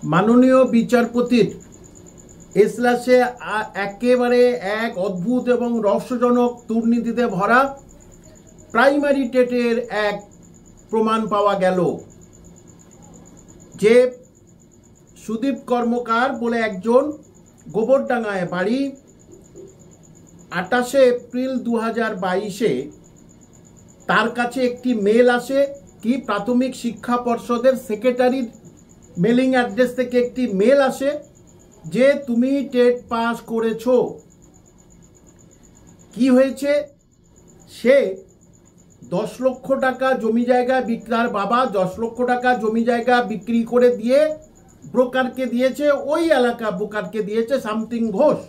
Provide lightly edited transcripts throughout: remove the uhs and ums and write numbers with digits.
মাননীয় বিচারপতির এজলাসে একেবারে এক অদ্ভুত এবং রহস্যজনক দুর্নীতিতে ভরা প্রাইমারি টেটের এক প্রমাণ পাওয়া গেল যে সুদীপ কর্মকার বলে একজন, গোবরডাঙ্গায় বাড়ি, 28 এপ্রিল 2022-এ তার কাছে একটি মেল আসে, কি প্রাথমিক শিক্ষা পর্ষদের সেক্রেটারির মেলিং অ্যাড্রেস থেকে একটি মেল আসে যে তুমি টেট পাস করেছো। কি হয়েছে, সে 10 লক্ষ টাকা জমি জায়গা বিক্রার বাবা 10 লক্ষ টাকা জমি জায়গা বিক্রি করে দিয়ে ব্রোকারকে দিয়েছে, ওই এলাকা ব্রোকারকে দিয়েছে সামথিং ঘোষ।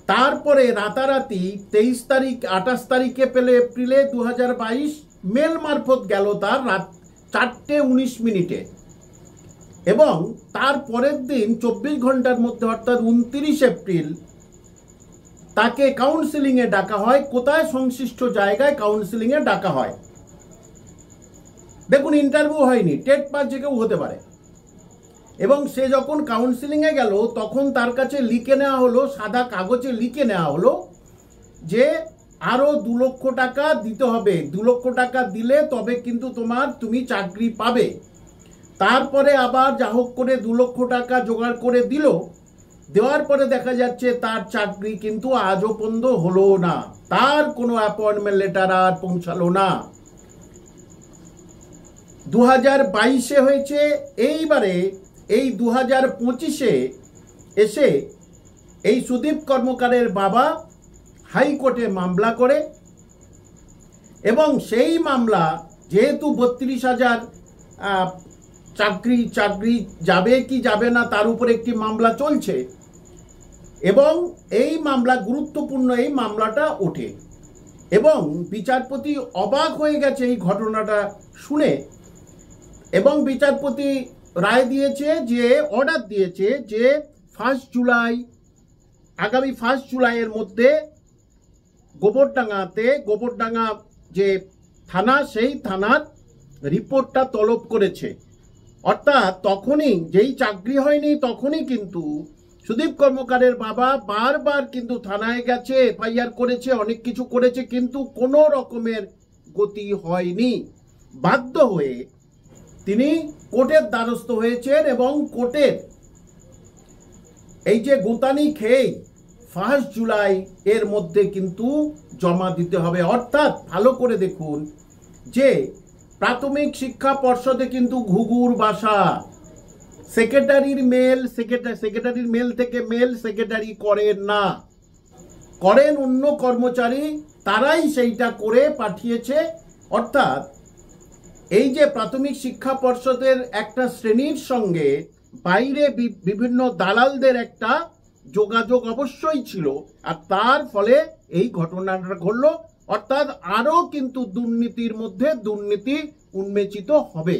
তারপরে রাতারাতি 23 তারিখ 28 তারিখে পেলে এপ্রিলে 2022 মেল মারফত গেল তার রাত 4:19 এবং তার পরের দিন 24 ঘন্টার মধ্যে অর্থাৎ 29 এপ্রিল তাকে কাউন্সিলিংয়ে ডাকা হয়। কোথায়? সংশ্লিষ্ট জায়গায় কাউন্সিলিংয়ে ডাকা হয়। দেখুন, ইন্টারভিউ হয়নি, টেট পাস যে কেউ হতে পারে। এবং সে যখন কাউন্সিলিংয়ে গেল তখন তার কাছে লিখে নেওয়া হলো, সাদা কাগজে লিখে নেওয়া হলো যে আরও 2 লক্ষ টাকা দিতে হবে, 2 লক্ষ টাকা দিলে তবে কিন্তু তুমি চাকরি পাবে। তারপরে আবার যা হোক করে 2 লক্ষ টাকা জোগাড় করে দিল, দেওয়ার পরে দেখা যাচ্ছে তার চাকরি কিন্তু আজও পর্যন্ত হলো না, তার কোনো অ্যাপয়েন্টমেন্ট লেটার আর পৌঁছালো না। 2022-এ হয়েছে। এইবারে এই 2025-এ এসে এই সুদীপ কর্মকারের বাবা হাইকোর্টে মামলা করে এবং সেই মামলা যেহেতু 32,000 চাকরি যাবে কি যাবে না তার উপর একটি মামলা চলছে এবং এই মামলা গুরুত্বপূর্ণ, এই মামলাটা ওঠে এবং বিচারপতি অবাক হয়ে গেছে এই ঘটনাটা শুনে এবং বিচারপতি রায় দিয়েছে, যে অর্ডার দিয়েছে যে 1 জুলাই, আগামী 1 জুলাইয়ের মধ্যে গোবরডাঙ্গা যে থানা, সেই থানার রিপোর্টটা তলব করেছে। অর্থাৎ তখনই, যেই চাকরি হয়নি তখনই কিন্তু সুদীপ কর্মকারের বাবা বারবার কিন্তু থানায় গেছে, এফআইআর করেছে, অনেক কিছু করেছে, কিন্তু কোনো রকমের গতি হয়নি। বাধ্য হয়ে তিনি কোর্টের দ্বারস্থ হয়েছেন এবং কোর্টের এই যে গোতানি খেয়ে 1 জুলাই এর মধ্যে কিন্তু জমা দিতে হবে। অর্থাৎ ভালো করে দেখুন যে প্রাথমিক শিক্ষা পর্ষদে কিন্তু ঘুঘুর বাসা, সেক্রেটারির মেল থেকে মেল সেক্রেটারি করেন না, করেন অন্য কর্মচারী, তারাই সেইটা করে পাঠিয়েছে। অর্থাৎ এই যে প্রাথমিক শিক্ষা পর্ষদের একটা শ্রেণীর সঙ্গে বাইরে বিভিন্ন দালালদের একটা যোগাযোগ অবশ্যই ছিল, আর তার ফলে এই ঘটনাটা ঘটলো। অর্থাৎ আরো কিন্তু দুর্নীতির মধ্যে দুর্নীতি উন্মেচিত হবে।